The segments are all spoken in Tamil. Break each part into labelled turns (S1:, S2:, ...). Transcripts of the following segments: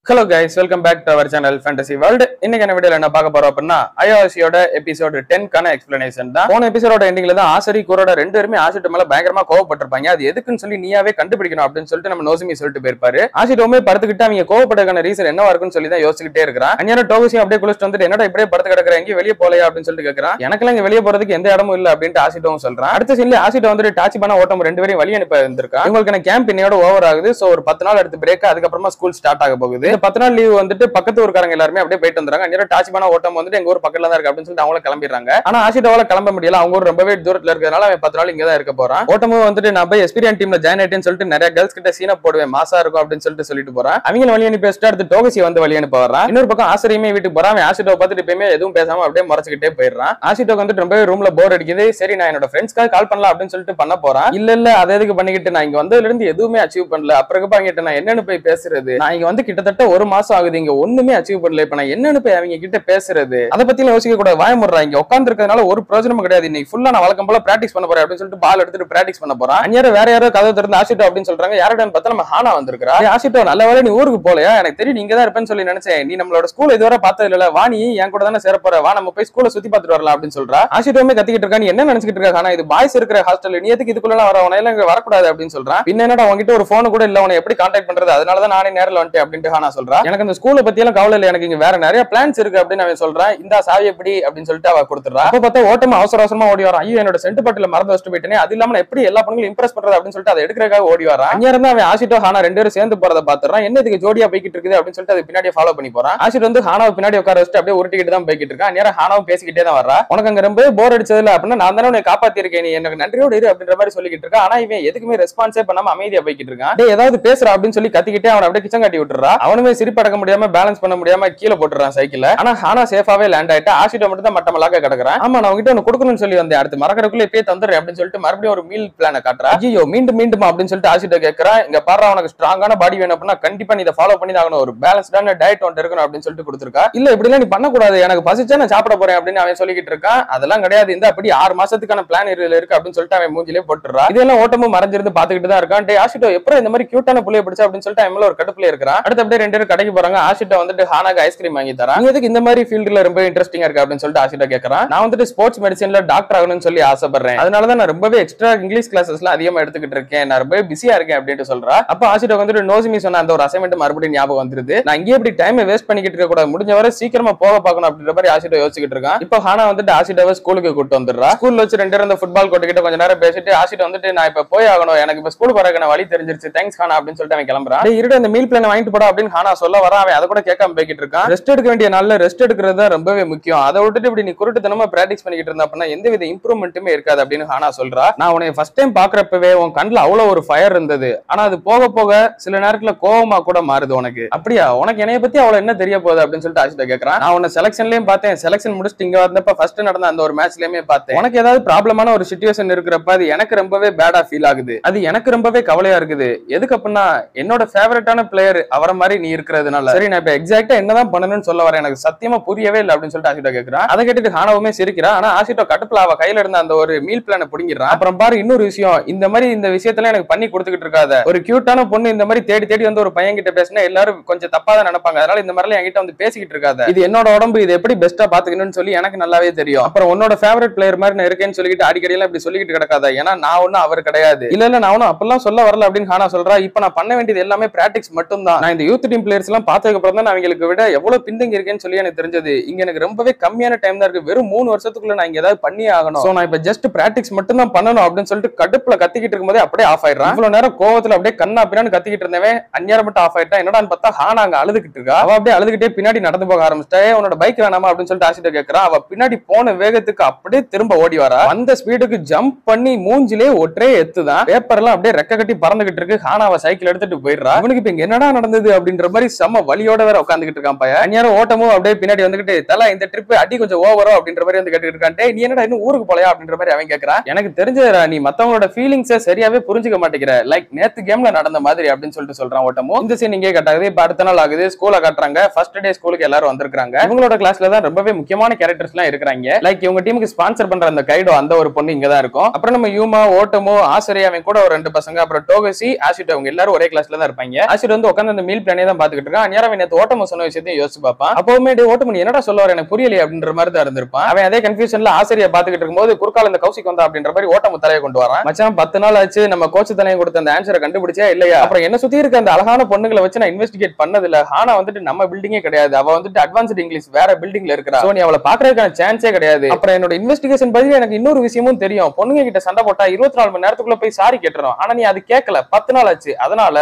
S1: Hello guys, welcome back to our channel Fantasy World. இன்னைக்கு என்ன வீடியோல என்ன பார்க்க போறோம் அப்படின்னா ஐஓஎஸ்யோட எபிசோட் 10 கான எக்ஸ்பிளனேஷன் தான். போன எபிசோட எண்டிங்ல தான் ஆசரி கூரோட ரெண்டு பேருமே ஆசிட் மேல பயங்கரமா கோவப்பட்டிருப்பாங்க. அது எதுக்குன்னு சொல்லி நீயாவே கண்டுபிடிக்கணும் அப்படின்னு சொல்லிட்டு நம்ம நோசிமி சொல்லிட்டு போயிருப்பாரு. ஆசிட்டோமே படுத்துக்கிட்டு அவங்க கோவப்பட்டதுக்கான ரீசன் என்னவா இருக்குன்னு சொல்லி தான் யோசிச்சுட்டே இருக்கிறான். அன்னையோட டோகசியும் அப்படியே குளிச்சுட்டு வந்துட்டு என்னடா இப்படியே படுத்து கிடக்குற எங்கேயும் வெளியே போலையா அப்படின்னு சொல்லிட்டு கேட்கறான். எனக்கெல்லாம் இங்க வெளியே போறதுக்கு எந்த இடமும் இல்ல அப்படின்ட்டு ஆசிட்டோவும் சொல்றான். அடுத்த சீன்ல ஆசிட்டோ வந்துட்டு டாச்சிபானா ஓட்டம் ரெண்டு பேரும் வழி அனுப்ப இருந்திருக்கா. உங்களுக்கு கேம்ப் இன்னையோட ஓவர் ஆகுது. சோ ஒரு 10 நாள் எடுத்து பிரேக், அதுக்கப்புறமா ஸ்கூல் ஸ்டார்ட் ஆக போகுது. 10 நாள் லீவ் வந்துட்டு பக்கத்து ஊர்க்காரங்க எல்லாருமே அப்படியே போயிட்டு வந்துறாங்க. அங்க டாச்சிபானா ஓட்டம் வந்துட்டு எங்க ஊர் பக்கத்துல தான் இருக்கு அப்படின்னு சொல்லிட்டு அவங்கள கிளம்பிடுறாங்க. ஆனா ஆசிட்டோவால கிளம்ப முடியல. அவங்க ஊர் ரொம்பவே தூரத்துல இருக்கிறதுனால அவன் 10 நாள் இங்க தான் இருக்க போறான். ஓட்டமும் வந்துட்டு நான் போய் எஸ்பீரியன் டீம்ல ஜாயின் ஆயிட்டேன்னு சொல்லிட்டு நிறைய கேர்ள்ஸ் கிட்ட சீனை போடுவேன், மாசா இருக்கும் அப்படின்னு சொல்லிட்டு போறான். அவங்க வழி அனுப்பி பேசிட்டு அடுத்து டோகசி வந்து வழி அனுப்ப வரான். இன்னொரு பக்கம் ஆசிரியமே வீட்டுக்கு போறான். அவன் ஆசிட்டோ பார்த்துட்டு எப்பயுமே எதுவும் பேசாம அப்படியே முறைச்சுக்கிட்டே போயிடுறான். ஆசிட்டோக்கு வந்துட்டு ரொம்பவே ரூம்ல போர் அடிக்குது. சரி நான் என்னோட ஃப்ரெண்ட்ஸ்க்காக கால் பண்ணலாம் அப்படின்னு சொல்லிட்டு பண்ண போறான். இல்ல அதை எதுக்கு பண்ணிக்கிட்டு நான் இங்க வந்ததுல இருந்து எதுவுமே அச்சீவ் பண்ணல. அப்புறம் பாங்கிட்டு நான் என்னன்னு போய் பேசுறது, நான் இங்க வந்து கிட்டத்தட்ட ஒரு மாசம் ஆகுது, இங்க ஒண்ணுமே அச்சீவ் பண்ணல. இப்ப நான் என்னன்னு போய் அவங்க கிட்ட பேசுறது, அதை பத்தி யோசிக்க கூட வாயமுடுறா. இங்க உட்கார்ந்து இருக்கிறதுனால ஒரு பிரயோஜனமும் கிடையாது. இன்னைக்கு ஃபுல்லா நான் வழக்கம் போல பிராக்டிஸ் பண்ண போறேன் அப்படின்னு சொல்லிட்டு பால் எடுத்துட்டு பிராக்டிஸ் பண்ண போறான். அந்நேரம் வேற யாரோ கதை திறந்து ஆசிட்டோ அப்படின்னு சொல்றாங்க. யாரோட பார்த்தா நம்ம ஹானா வந்திருக்கா. ஆசிட்டோ நல்ல வேலை நீ ஊருக்கு போலையா, எனக்கு தெரியும் நீங்க தான் இருப்பேன்னு சொல்லி நினைச்சேன். நீ நம்மளோட ஸ்கூல் இதுவரை பார்த்தது இல்ல, வா நீ என் கூட தானே சேர போற, வா நம்ம போய் ஸ்கூலை சுத்தி பார்த்துட்டு வரலாம் அப்படின்னு சொல்றா. ஆசிட்டோமே கத்திக்கிட்டு இருக்கா. நீ என்ன நினைச்சிட்டு இருக்க ஹானா, இது பாய்ஸ் இருக்கிற ஹாஸ்டல், நீ எதுக்கு இதுக்குள்ள வர, உனையெல்லாம் இங்க வரக்கூடாது அப்படின்னு சொல்றான். பின்ன என்னடா உங்ககிட்ட ஒரு போன் கூட இல்ல, உன்னை எப்படி கான்டாக்ட் பண்றது, அதனாலதான் நானே நேரில் வந்துட்டேன் அப்படின்ட்டு ஹானா சொல்றா. எனக்கு அந்த ஸ்கூலை பத்தி எல்லாம் கவலை இல்லை, எனக்கு இங்க வேற நிறைய பிளான்ஸ் இருக்கு அப்படின்னு அவன் சொல்றான். இந்த சாவி எப்படி அப்படின்னு சொல்லிட்டு அவ கொடுத்துறா. அப்ப பார்த்தா ஓட்டமா அவசரமா ஓடி வரான். ஐயோ என்னோட சென்ட் பாட்டில மறந்து வச்சுட்டு போயிட்டேனே, அது இல்லாம நான் எப்படி எல்லா பொண்ணுங்களும் இம்ப்ரெஸ் பண்றது அப்படின்னு சொல்லிட்டு அதை எடுக்கிறதுக்காக ஓடி வரான். அங்க இருந்து அவன் ஆசிட்டோ ஹானா ரெண்டு பேரும் சேர்ந்து போறதை பாத்துறான். என்ன இதுக்கு ஜோடியா போய்கிட்டு இருக்குது அப்படின்னு சொல்லிட்டு அது பின்னாடி ஃபாலோ பண்ணி போறான். ஆசிட் வந்து ஹானாவை பின்னாடி உட்கார வச்சுட்டு அப்படியே உருட்டிக்கிட்டு தான் போய்கிட்டு இருக்கான். நேரம் ஹானாவும் பேசிக்கிட்டே தான் வரா. உனக்கு அங்க ரொம்ப போர் அடிச்சது இல்ல அப்படின்னா நான் தானே உன்னை காப்பாத்தி இருக்கேன், நீ எனக்கு நன்றியோடு இரு அப்படின்ற மாதிரி சொல்லிக்கிட்டு இருக்கா. ஆனா இவன் எதுக்குமே ரெஸ்பான்ஸே பண்ணாம அமைதியா போய்கிட்டு இருக்கான். ஏதாவது பேசுறா அப்படின்னு சொல்லி கத்திக்கிட்டே அவன் அப்படியே கிச்சன் காட்டி விட்டுறா. அவனுமே சிரிப்படக்க முடியாம பேலன்ஸ் பண்ண முடியாம கீழே போட்டுறான் சைக்கிள். ஆனா ஹானா சேஃபாவே லேண்ட் ஆயிட்டா. ஆசிட்டோ மட்டும் தான் மட்டமலாக கிடக்குறான். ஆமா நான் உங்ககிட்ட ஒன்னு கொடுக்கணும்னு சொல்லி வந்தேன், அடுத்து மறக்கறதுக்குள்ள இப்பயே தந்துடுறேன் அப்படின்னு சொல்லிட்டு மறுபடியும் ஒரு மீல் பிளான காட்டுறா. ஐயோ மீண்டும் அப்படின்னு சொல்லிட்டு ஆசிட்டோ கேட்கறான். இங்க பாரு உனக்கு ஸ்ட்ராங்கான பாடி வேணும் அப்படின்னா கண்டிப்பா நீ இதை ஃபாலோ பண்ணி ஆகணும், ஒரு பேலன்ஸ்டான டயட் ஒன்று இருக்கணும் அப்படின்னு சொல்லிட்டு கொடுத்துருக்கா. இல்ல இப்படி எல்லாம் நீ பண்ணக்கூடாது, எனக்கு பசிச்சா நான் சாப்பிட போறேன் அப்படின்னு அவன் சொல்லிக்கிட்டு இருக்கான். அதெல்லாம் கிடையாது, இந்த அப்படி 6 மாசத்துக்கான பிளான் இருக்கு அப்படின்னு சொல்லிட்டு அவன் மூஞ்சிலே போட்டுறா. இதெல்லாம் ஓட்டமும் மறைஞ்சிருந்து பாத்துக்கிட்டு தான் இருக்கான். டே ஆசிட்டோ எப்பறம் இந்த மாதிரி கியூட்டான புள்ளைய பிடிச்சா அப்படின்னு சொல்லிட்டு அவன் ஒரு கடுப்புல இருக்கிறான். அடுத்து அப்படியே ரெண்டு பேரும் கடைக்கு போறாங்க. ஆசிட்டோ வந்துட்டு ஹானாக்கு ஐஸ்கிரீம் வாங்கி தரான். எதுக்கு இந்த மாதிரி ஃபீல்டுல ரொம்ப இன்ட்ரெஸ்டிங்கா இருக்கு அப்படின்னு சொல்லிட்டு ஆசிட்டோ கேட்கறான். நான் வந்துட்டு ஸ்போர்ட்ஸ் மெடிசன்ல டாக்டர் ஆகணும்னு சொல்லி ஆசைப்படுறேன், அதனாலதான் நான் ரொம்பவே எக்ஸ்ட்ரா இங்கிலீஷ் கிளாஸஸ்ல அதிகமா எடுத்துக்கிட்டு இருக்கேன், நான் ரொம்ப பிஸியா இருக்கேன் அப்படின்னு சொல்றா. அப்ப ஆசிட்டோ வந்துட்டு நோசிமி சொன்ன அந்த ஒரு அசைன்மெண்ட் மறுபடியும் ஞாபகம் வந்துருது. நான் இங்கே இப்படி டைம் வேஸ்ட் பண்ணிக்கிட்டு இருக்க கூடாது, முடிஞ்ச வரை சீக்கிரமா போக பார்க்கணும் அப்படின்ற மாதிரி ஆசிட்டோ யோசிச்சுட்டு இருக்கான். இப்போ ஹானா வந்துட்டு ஆசிட்டோவை ஸ்கூலுக்கு கூட்டு வந்துடுறா. ஸ்கூல்ல வச்சு ரெண்டு பேரும் ஃபுட்பால் கோர்ட்டு கிட்ட கொஞ்ச நேரம் பேசிட்டு ஆசிட்டோ வந்துட்டு நான் இப்ப போய் ஆகணும், எனக்கு இப்ப ஸ்கூல் போறதுக்கான வழி தெரிஞ்சிருச்சு, தேங்க்ஸ் ஹானா அப்படின்னு சொல்லிட்டு அவன் கிளம்புறான். இருட அந்த மீல் பிளான் வாங்கிட்டு போடா அப்படின்னு ஹானா சொல்ல வர அவன் அதை கூட கேட்காம போய்கிட்டு இருக்கான். ரெஸ்ட் எடுக்க வேண்டிய நாள்ல ரெஸ்ட் எடுக்கிறது தான் ரொம்பவே முக்கியம், அதை விட்டுட்டு இப்படி நீ குருட்டுத்தனமா பிராக்டிஸ் பண்ணிக்கிட்டு இருந்தா அப்படின்னா எந்தவித இம்ப்ரூவ்மெண்ட்டுமே இருக்காது அப்படின்னு ஹானா சொல்றா. நான் உன்னை ஃபர்ஸ்ட் டைம் பாக்குறப்பவே உன் கண்ணுல அவ்வளவு ஒரு ஃபயர் இருந்தது, ஆனா அது போக போக சில நேரத்துல கோவமா கூட மாறுது உனக்கு, அப்படியா உனக்கு என்னைய பத்தி அவ்வளவு என்ன தெரிய போகுது அப்படின்னு சொல்லிட்டு ஆசிட்டோ கேட்கறான். நான் உன்னை செலக்ஷன்லயும் பார்த்தேன், செலக்ஷன் முடிச்சுட்டு இங்க வந்தப்ப ஃபர்ஸ்ட் நடந்த அந்த ஒரு மேட்ச்லயுமே பார்த்தேன், உனக்கு ஏதாவது ப்ராப்ளமான ஒரு சிச்சுவேஷன் இருக்கிறப்ப அது எனக்கு ரொம்பவே பேடா ஃபீல் ஆகுது, அது எனக்கு ரொம்பவே கவலையா இருக்குது. எதுக்கு அப்படின்னா என்னோட ஃபேவரட்டான பிளேயர் அவரை மாதிரி நீ இருக்கிறதுனால. சரி நான் இப்ப எக்ஸாக்டா என்னதான் பண்ணணும்னு சொல்ல வரேன், எனக்கு சத்தியமா புரியவே இல்லை அப்படின்னு சொல்லிட்டு ஆசிட்டோ கேட்கறான். அதை கேட்டுட்டு ஹானாவுமே சிரிக்கிறா. ஆனா ஆசிட்டோ கட்டுப்புல அவ கையில இருந்த அந்த ஒரு மீல் பிளான புடிங்கிறான். அப்புறம் பாரு இன்னொரு விஷயம், இந்த மாதிரி இந்த விஷயத்துல எனக்கு பண்ணி கொடுத்துக்கிட்டு இருக்காத, ஒரு கியூட்டான பொண்ணு இந்த மாதிரி தேடி தேடி வந்து ஒரு பையன் கிட்ட பேசினா எல்லாரும் கொஞ்சம் தப்பா தான் நினைப்பாங்க, அதனால இந்த மாதிரி என்கிட்ட வந்து பேசிக்கிட்டு இருக்காத, இது என்னோட உடம்பு, இது எப்படி பெஸ்டா பாத்துக்கணும்னு சொல்லி எனக்கு நல்லாவே தெரியும். அப்புறம் உன்னோட ஃபேவரட் பிளேயர் மாதிரி நான் இருக்கேன்னு சொல்லிட்டு அடிக்கடி எல்லாம் இப்படி சொல்லிக்கிட்டு கிடக்காத, ஏன்னா நான் ஒன்னும் அவர் கிடையாது. இல்ல நான் ஒன்னும் அப்பெல்லாம் சொல்ல வரல அப்படின்னு ஹானா சொல்றா. இப்ப நான் பண்ண வேண்டியது எல்லாமே பிராக்டிஸ் மட்டும் தான். நான் இந்த யூத் டீம் பிளேயர்ஸ் எல்லாம் பார்த்ததுக்கு அப்புறம் தான் அவங்களுக்கு விட எவ்வளவு பின்தங்கி இருக்கேன்னு சொல்லி எனக்கு தெரிஞ்சது. இங்க எனக்கு ரொம்பவே கம்மியான டைம் தான் இருக்கு, வெறும் 3 வருஷத்துக்குள்ள நான் இங்க ஏதாவது பண்ணி ஆகணும். சோ நான் இப்ப ஜஸ்ட் பிராக்டிஸ் மட்டும் தான் பண்ணணும் அப்படின்னு சொல்லிட்டு கடுப்புல கத்திக்கிட்டு இருக்கும்போதே அப்படியே ஆஃப் ஆயிடுறான். இவ்வளவு நேரம் கோவத்துல அப்படியே கண்ணா பின்னாடி கத்திக்கிட்டு இருந்தவன் அந்நேரம் மட்டும் ஆஃப் ஆயிட்டா. என்னடான்னு பார்த்தா ஹானா அங்க அழுதுகிட்டு இருக்கா. அவ அப்படியே அழுதுகிட்டே பின்னாடி நடந்து போக ஆரம்பிச்சிட்டா. உன்னோட பைக் வேணாமா அப்படின்னு சொல்லிட்டு ஆசிட்டோ கேட்கறான். அவ பின்னாடி போன வேகத்துக்கு அப்படியே திரும்ப ஓடி வரா. அந்த ஸ்பீடுக்கு ஜம்ப் பண்ணி மூஞ்சிலே ஒற்றே எத்துதான். பேப்பர் எல்லாம் அப்படியே ரெக்க கட்டி பறந்துகிட்டு இருக்கு. ஹானா அவ சைக்கிள் எடுத்துட்டு போயிடுறா. அவனுக்கு இப்ப என்னடா நடந்தது அப்படின்ற மாதிரி செம்ம வலியோட வேற உட்காந்துக்கிட்டு இருக்கான் பையன். அந்நேரம் ஓட்டமும் அப்படியே பின்னாடி வந்துகிட்டு தல இந்த ட்ரிப் அடி கொஞ்சம் ஓவரோ அப்படின்ற மாதிரி வந்து கேட்டுக்கிட்டு இருக்கான். நீ என்னடா இன்னும் ஊருக்கு போலையா அப்படின்ற மாதிரி அவன் கேட்கறான். எனக்கு தெரிஞ்சதுடா, நீ மத்தவங்களோட ஃபீலிங்ஸை சரியாவே புரிஞ்சுக்க மாட்டேங்கிற, லைக் நேத்து கேம்ல நடந்த மாதிரி அப்படின்னு சொல்லிட்டு சொல்றான் ஓட்டமும். இந்த சீன் இங்கே கட்டாகுது. இப்ப அடுத்த நாள் ஆகுது, ஸ்கூல காட்டுறாங்க. ஃபர்ஸ்ட் டே ஸ்கூலுக்கு எல்லாரும் வந்திருக்காங்க. இவங்களோட கிளாஸ்ல தான் ரொம்பவே முக்கியமான கேரக்டர்ஸ் எல்லாம் இருக்கிறாங்க. லைக் இவங்க டீமுக்கு ஸ்பான்சர் பண்ற அந்த கைடோ அந்த ஒரு பொண்ணு இங்க தான் இருக்கும். அப்புறம் நம்ம யூமா ஓட்டமோ ஆசிரியா அவன் கூட ஒரு 2 பசங்க, அப்புறம் டோகசி ஆசிட்டோ அவங்க எல்லாரும் ஒரே கிளாஸ்ல தான் இருப்பாங்க. ஆசிட் வந்து உட்காந்து அந்த மீல் பிளானே தான் தான் பாத்துக்கிட்டு இருக்கான். நேரம் நேத்து ஓட்டம சொன்ன விஷயத்தையும் யோசிச்சு பார்ப்பான். அப்பவுமே ஓட்டம நீ என்னடா சொல்ல வர எனக்கு புரியலையே அப்படின்ற மாதிரி தான் இருந்திருப்பான். அவன் அதே கன்ஃபியூஷன்ல ஆசிரியை பாத்துக்கிட்டு இருக்கும்போது குறுக்கால இந்த கௌசிக் வந்தா அப்படின்ற மாதிரி ஓட்டம தலையை கொண்டு வரான். மச்சான் 10 நாள் ஆச்சு நம்ம கோச் தலையை கொடுத்த அந்த ஆன்சரை கண்டுபிடிச்சா இல்லையா? அப்புறம் என்ன சுத்தி இருக்க அந்த அழகான பொண்ணுங்களை வச்சு நான் இன்வெஸ்டிகேட் பண்ணதில்ல. ஆனா வந்துட்டு நம்ம பில்டிங்கே கிடையாது, அவ வந்துட்டு அட்வான்ஸ்ட் இங்கிலீஷ் வேற பில்டிங்ல இருக்கா. சோ நீ அவளை பாக்குறதுக்கான சான்ஸே கிடையாது. அப்புறம் என்னோட இன்வெஸ்டிகேஷன் பத்தி எனக்கு இன்னொரு விஷயமும் தெரியும். பொண்ணுங்க கிட்ட சண்டை போட்டா 24 மணி நேரத்துக்குள்ள போய் சாரி கேட்டுறோம். ஆனா நீ அது கேட்கல, 10 நாள் ஆச்சு, அதனால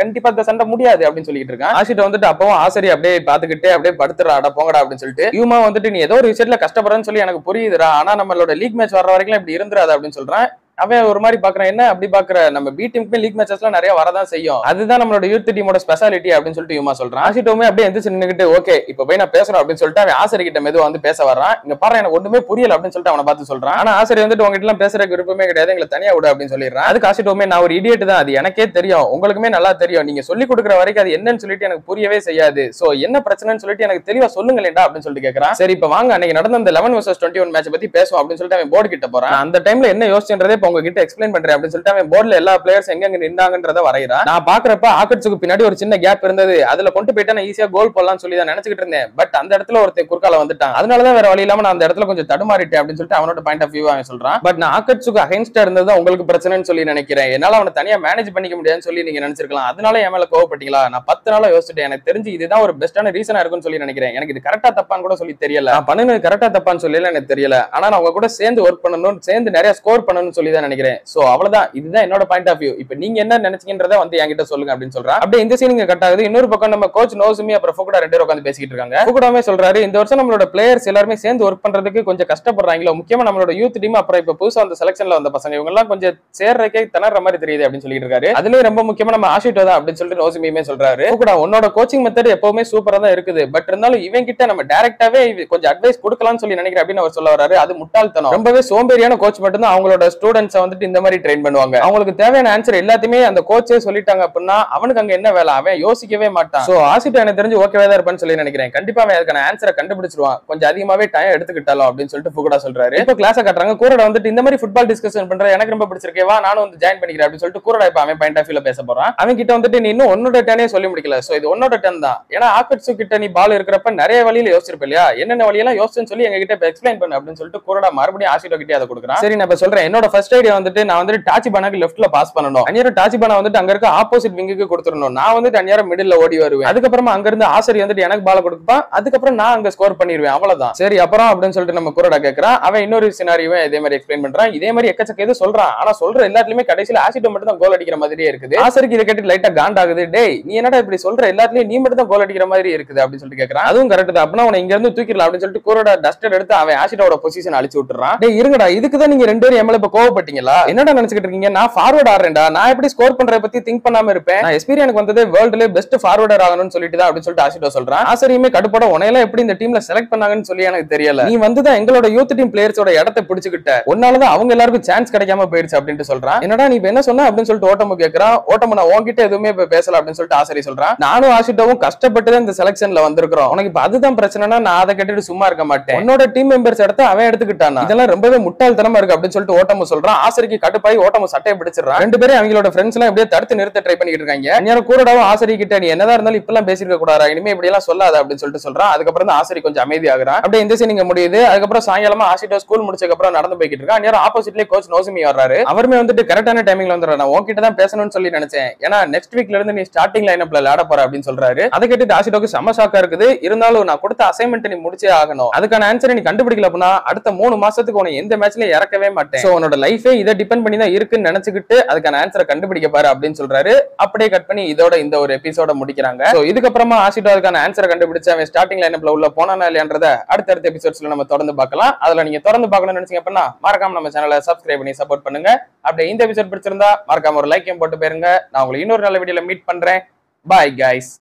S1: கண்டிப்பா இந்த சண்டை முடியாது அப்படின்னு சொல்லிட்டு இருக்கான். ஆஷிட்ட வந்துட்டு அப்பவும் ஆசிரியர் அப்படியே பாத்துக்கிட்டே அப்படியே படுத்துறாடா போங்கடா அப்படின்னு சொல்லிட்டு இவமா வந்துட்டு நீ ஏதோ ஒரு விஷயத்துல கஷ்டப்படுறன்னு சொல்லி எனக்கு புரியுதுடா, ஆனா நம்மளோட லீக் மேட்ச் வர்ற வரைக்கும் இப்படி இருந்துராது அப்படின்னு சொல்றான். அவன் ஒரு மாதிரி பாக்குறான், என்ன அப்படி பாக்குற, நம்ம பி டீமுக்கு லீக் மேட்சஸ்லாம் நிறைய வரதான் செய்யும், அதுதான் நம்மளோட யூத் டீமோட ஸ்பெஷாலிட்டி அப்படின்னு சொல்லிட்டு இவமா சொல்றான். ஆஷிட்டோமே அப்படியே எந்திரிச்சு நின்னுக்கிட்டு ஓகே இப்ப போய் நான் பேசுறேன் அப்படின்னு சொல்லிட்டு அவன் ஆசிரியர் கிட்ட மெதுவா வந்து பேச வர்றான். இங்க பாரு எனக்கு ஒண்ணுமே புரியல அப்படின்னு சொல்லிட்டு அவனை பார்த்து சொல்றான். ஆனா ஆசிரியர் வந்துட்டு உங்ககிட்ட எல்லாம் பேசுறதுக்கு விருப்பமே கிடையாது, எங்களை தனியா விடு அப்படின்னு சொல்லிடுறான். அதுக்கு ஆஷிட்டோமே நான் ஒரு இடியட் தான், அது எனக்கே தெரியும், உங்களுக்குமே நல்லா தெரியும், நீங்க சொல்லி கொடுக்குற வரைக்கும் அது என்னன்னு சொல்லிட்டு எனக்கு புரியவே செய்யாது, சோ என்ன பிரச்சனைன்னு சொல்லிட்டு எனக்கு தெளிவா சொல்லுங்களேன்டா அப்படின்னு சொல்லிட்டு கேட்கறான். சரி இப்ப வாங்க அன்னைக்கு நடந்த அந்த 11 vs 21 மேட்ச் பத்தி பேசுவோம் அப்படின்னு சொல்லிட்டு அவன் போர்டு கிட்ட போறான். அந்த டைம்ல என்ன யோசிச்சன்றதே இப்ப உங்ககிட்ட எக்ஸ்பிளைன் பண்றேன் அப்படின்னு சொல்லிட்டு அவன் போர்டுல எல்லா பிளேயர்ஸ் எங்க நின்னாங்கன்றத வரையறான். நான் பாக்குறப்ப ஆக்கட்ஸுக்கு பின்னாடி ஒரு சின்ன கேப் இருந்தது, அதுல கொண்டு போயிட்டா நான் ஈஸியா கோல் போடலாம்னு சொல்லி தான் நினைச்சிட்டு இருந்தேன். பட் அந்த இடத்துல ஒருத்தர் குறுக்கால வந்துட்டான், அதனாலதான் வேற வழி இல்லாம நான் அந்த இடத்துல கொஞ்சம் தடுமாறிட்டேன் அப்படின்னு சொல்லிட்டு அவனோட பாயிண்ட் ஆஃப் வியூ அவன் சொல்றான். பட் நான் ஆக்கட்ஸுக்கு அகைன்ஸ்டா இருந்தது உங்களுக்கு பிரச்சனைன்னு சொல்லி நினைக்கிறேன், என்னால அவனை தனியா மேனேஜ் பண்ணிக்க முடியாதுன்னு சொல்லி நீங்க நினைச்சிருக்கலாம், அதனால என் மேல கோவப்பட்டீங்களா? நான் 10 நாளா யோசிச்சுட்டேன், எனக்கு தெரிஞ்சு இதுதான் ஒரு பெஸ்டான ரீசனா இருக்கும்னு சொல்லி நினைக்கிறேன். எனக்கு இது கரெக்டா தப்பான்னு கூட சொல்லி தெரியல, நான் பண்ணுனது கரெக்டா தப்பான்னு சொல்லல எனக்கு தெரியல, ஆனா நான் உங்க கூட சேர்ந்து ஒர்க் பண்ணணும், சேர்ந்து நிறைய ஸ்கோர் பண்ணணும்னு சொல்லி தான் நினைக்கிறேன். சோ அவ்வளவுதான், இதுதான் என்னோட பாயிண்ட் ஆஃப் வியூ, இப்போ நீங்க என்ன நினைச்சீங்கன்றத வந்து என்கிட்ட சொல்லுங்க அப்படின்னு சொல்றான். அப்படியே இந்த சீன் கட் ஆகுது. இன்னொரு பக்கம் நம்ம கோச் நோசுமி அப்புறம் ஃபுகுடா ரெண்டு பேரும் உட்கார்ந்து பேசிட்டு இருக்காங்க. ஃபுகுடாமே சொல்றாரு இந்த வருஷம் நம்மளோட பிளேயர்ஸ் எல்லாரும் சேர்ந்து ஒர்க் பண்றதுக்கு கொஞ்சம் கஷ்டப்படுறாங்களோ, முக்கியமா நம்மளோட யூத் டீம் அப்புறம் இப்ப புதுசா அந்த செலக்ஷன்ல வந்த பசங்க இவங்க எல்லாம் கொஞ்சம் சேர்றதுக்கே திணற மாதிரி தெரியுது அப்படின்னு சொல்லிட்டு இருக்காரு. அதுலயும் ரொம்ப முக்கியமா நம்ம ஆஷிட்டோ தான் அப்படின்னு சொல்லிட்டு நோசுமியுமே சொல்றாரு. ஃபுகுடா உன்னோட கோச்சிங் மெத்தட் எப்பவுமே சூப்பரா தான் இருக்குது, பட் இருந்தாலும் இவன் கிட்ட நம்ம டைரக்டாவே கொஞ்சம் அட்வைஸ் கொடுக்கலாம்னு சொல்லி நினைக்கிறேன் அப்படின்னு அவர் சொல்ல வராரு. அது முட்டாள்தனம், ரொம்பவே சோம்பேறியான கோச் மட்டும் தான் அவங்களோட ஸ்டூடெண்ட்ஸை வந்துட்டு இந்த மாதிரி ட்ரெயின் பண்ணுவாங்க, அவங்களுக்கு தேவையான ஆன்சர் எல்லாத்தையுமே அந்த கோச்சே சொல்லிட்டாங்க அப்படின்னா அவனுக்கு அங்க என்ன வேலை, அவன் யோசிக்கவே மாட்டான். சோ ஆசிட்டோ எனக்கு தெரிஞ்சு ஓகேவா தான் இருப்பான்னு சொல்லி நினைக்கிறேன், கண்டிப்பா அவன் அதுக்கான ஆன்சரை கண்டுபிடிச்சிருவான், கொஞ்சம் அதிகமாவே டைம் எடுத்துக்கிட்டாலும் அப்படின்னு சொல்லிட்டு ஃபுகுடா சொல்றாரு. இப்போ கிளாஸ காட்டுறாங்க. கூரடா வந்துட்டு இந்த மாதிரி ஃபுட்பால் டிஸ்கஷன் பண்ற எனக்கு ரொம்ப பிடிச்சிருக்கேவா, நானும் வந்து ஜாயின் பண்ணிக்கிறேன் அப்படின்னு சொல்லிட்டு கூரடா இப்ப அவன் பாயிண்ட் ஆஃப் வியூல பேச போறான். அவன் கிட்ட வந்துட்டு நீ இன்னும் உன்னோட டேனே சொல்லி முடிக்கல, சோ இது உன்னோட டேன் தான், ஏன்னா ஆக்கட்சு கிட்ட நீ பால் இருக்கிறப்ப நிறைய வழியில யோசிச்சிருப்ப இல்லையா, என்னென்ன வழியெல்லாம் யோசிச்சுன்னு சொல்லி எங்க கிட்ட எக்ஸ்பிளைன் பண்ணு அப்படின்னு சொல்லிட்டு கூரடா மறுபடியும் ஆசிட்டோ கிட்டே அதை கொடுக்குறான். சரி நான் இப்ப சொல்றேன், என்னோட ஃபர்ஸ்ட் ஐடியா வந்துட்டு நான் வந்துட்டு டாச்சிபானாக்கு லெஃப்ட்ல பாஸ் பண்ணணும், அந்நேரம் டாச்சிபானா வந்துட்டு அங்க இருக்க ஆப்போசிட் விங்குக்கு கொடுத்துடணும், நான் வந்துட்டு அந்நேரம் மிடில்ல ஓடி வருவேன், அதுக்கப்புறமா அங்க இருந்து ஆசிரியர் வந்துட்டு எனக்கு பால கொடுப்பான், அதுக்கப்புறம் நான் அங்க ஸ்கோர் பண்ணிடுவேன், அவ்வளவுதான். சரி அப்புறம் அப்படின்னு சொல்லிட்டு நம்ம கூரடா கேட்கறான். அவன் இன்னொரு சினாரியோவை இதே மாதிரி எக்ஸ்பிளைன் பண்றான். இதே மாதிரி எக்கச்சக்க இது சொல்றான், ஆனா சொல்ற எல்லாத்துலயுமே கடைசியில ஆசிட்டோ மட்டும் தான் கோல் அடிக்கிற மாதிரியே இருக்குது. ஆசிரியருக்கு இதை கேட்டு லைட்டா காண்டாகுது. டேய் நீ என்னடா இப்படி சொல்ற, எல்லாத்துலயும் நீ மட்டும் தான் கோல் அடிக்கிற மாதிரி இருக்குது அப்படின்னு சொல்லிட்டு கேட்கறான். அதுவும் கரெக்ட் தான், அப்படின்னா உன இங்க இருந்து தூக்கிடலாம் அப்படின்னு சொல்லிட்டு கூரடா டஸ்டர் எடுத்து அவன் ஆசிட்டோட பொசிஷன் அழிச்சு விட்டுறான். டேய் இருங்கடா, இதுக்குதான் நீங்க ரெண்டு பேரும் எம்எல்ஏ இப்ப கோவப்பட்டீங்களா, என்னடா நினைச்சுக்கிட்டு இருக்கீங்க, நான் ஃபார்வர்ட் ஆடுறேன்டா, நான் எப்படி ஸ்கோர் பண்றத பத்தி திங்க் பண்ணாம இருப்பேன், நான் எஸ்பீரியனுக்கு வந்தது வேர்ல்டுல பெஸ்ட் ஃபார்வர்டர் ஆகணும்னு சொல்லிட்டு தான் அப்படின்னு சொல்லிட்டு ஆசிட்டோ சொல்றான். ஆசிரியமே கடுப்பட உனையெல்லாம் எப்படி இந்த டீம்ல செலக்ட் பண்ணாங்கன்னு சொல்லி எனக்கு தெரியல, நீ வந்துதான் எங்களோட யூத் டீம் பிளேயர்ஸோட இடத்தை பிடிச்சுக்கிட்ட, உன்னாலதான் அவங்க எல்லாருக்கும் சான்ஸ் கிடைக்காம போயிடுச்சு அப்படின்னு சொல்றான். என்னடா நீ என்ன சொன்ன அப்படின்னு சொல்லிட்டு ஓட்டமு கேட்கறான். ஓட்டமு நான் உன்கிட்ட எதுவுமே பேசல அப்படின்னு சொல்லிட்டு ஆசிரியர் சொல்றான். நானும் ஆசிட்டோவும் கஷ்டப்பட்டு இந்த செலக்ஷன்ல வந்திருக்கிறோம், உனக்கு இப்ப அதுதான் பிரச்சனைனா நான் அதை கேட்டுட்டு சும்மா இருக்க மாட்டேன், உன்னோட டீம் மெம்பர்ஸ் இடத்த அவன் எடுத்துக்கிட்டானா, இதெல்லாம் ரொம்பவே முட்டாள்தனமா இருக்கு அப்படின்னு சொல்லிட்டு ஓட்டமு சொல்றான். ஆசிரியருக்கு கடுப்பாய் ஓட்டமு சட்டையை பிடிச்சிடறான். ரெண்டு பேரும் அவங்களோட ஃப்ரெண்ட்ஸ் எல்லாம் எப்படியே தடுத்து நிறுத்த ட்ரை பண்ணிட்டு இருக்காங்க. அந்நேரம் கூரடாவும் ஆசிரியர் கிட்ட நீ என்னதான் இருந்தாலும் இப்பெல்லாம் பேசிருக்க கூடாதா, இனிமே இப்படி எல்லாம் சொல்லாத அப்படின்னு சொல்லிட்டு சொல்றான். அதுக்கப்புறம் தான் ஆசிரியர் கொஞ்சம் அமைதியாகிறான். அப்படியே இந்த சீன் முடியுது. அதுக்கப்புறம் சாயங்காலமா ஆசிட்டோ ஸ்கூல் முடிச்சதுக்கு அப்புறம் நடந்து போய்கிட்டு இருக்கான். அந்நேரம் ஆப்போசிட்லயே கோச் நோசுமி வர்றாரு. அவருமே வந்துட்டு கரெக்டான டைமிங்ல வந்துடுறாரு. நான் உன்கிட்ட தான் பேசணும்னு சொல்லி நினைச்சேன், ஏன்னா நெக்ஸ்ட் வீக்ல இருந்து நீ ஸ்டார்டிங் லைனப்ல விளையாட போற அப்படின்னு சொல்றாரு. அதை கேட்டு ஆசிட்டோக்கு செம ஷாக்கா இருக்குது. இருந்தாலும் நான் கொடுத்த அசைன்மெண்ட் நீ முடிச்சே ஆகணும், அதுக்கான ஆன்சரை நீ கண்டுபிடிக்கல அப்படின்னா அடுத்த 3 மாசத்துக்கு உன எந்த மேட்ச்லயும் இறக்கவே மாட்டேன், சோ உன்னோட லைஃபே இதை டிபெண்ட் பண்ணி தான் இருக்குன்னு நினைச்சுக்கிட்டு அதுக்கான ஆன்சரை கண்டுபிடிக்க பாரு அப்படின்னு சொல்றாரு. அப்படியே கட் பண்ணி இதோட இந்த ஒரு எபிசோட முடிக்கிறாங்க. சோ இதுக்கப்புறமா ஆசிட்டோ அதுக்கான ஆன்சரை கண்டுபிடிச்சு அவன் ஸ்டார்டிங் லைனப்ல உள்ள போனானா இல்லையான்றத அடுத்தடுத்த எபிசோட்ஸ்ல நம்ம தொடர்ந்து பார்க்கலாம். அதுல நீங்க தொடர்ந்து பார்க்கணும்னு நினைச்சீங்க அப்படின்னா மறக்காம நம்ம சேனலை சப்ஸ்கிரைப் பண்ணி சப்போர்ட் பண்ணுங்க. அப்படியே இந்த எபிசோட் பிடிச்சிருந்தா மறக்காம ஒரு லைக்கையும் போட்டு போயிருங்க. நான் உங்களை இன்னொரு நல்ல வீடியோல மீட் பண்றேன். Bye guys.